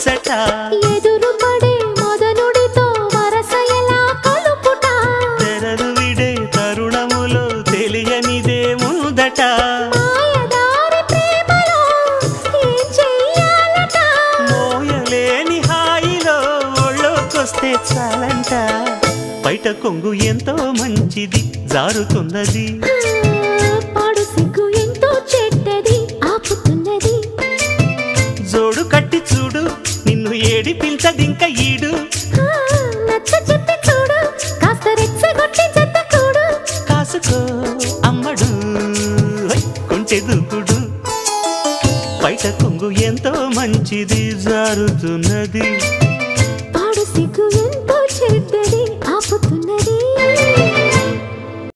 ముచ్చట ఎదురు పడే మదనుడితో వరస ఎలా కలుపుట తెరలు విడే తరుణములో తెలియనిదే ముందట మాయదారి ప్రేమలో ఏం చెయ్యాలట మోయలేని హాయిలో ఒళ్ళోకొస్తే చాలంట బయట కొంగు ఎంతో మంచిది జారుతున్నది పాడు సిగ్గు ఎంతో చెడ్డది ఆపుతున్నది జోడు కట్టి చూడు నిన్ను ఏడిపించదింక ఈడు నచ్చ చెప్పి చూడు కాస్త రెచ్చగొట్టి చెత్త కూడు కాసుకో అమ్మడు కొంచె దూకుడు బయట కొంగు ఎంతో మంచిది జారుతున్నది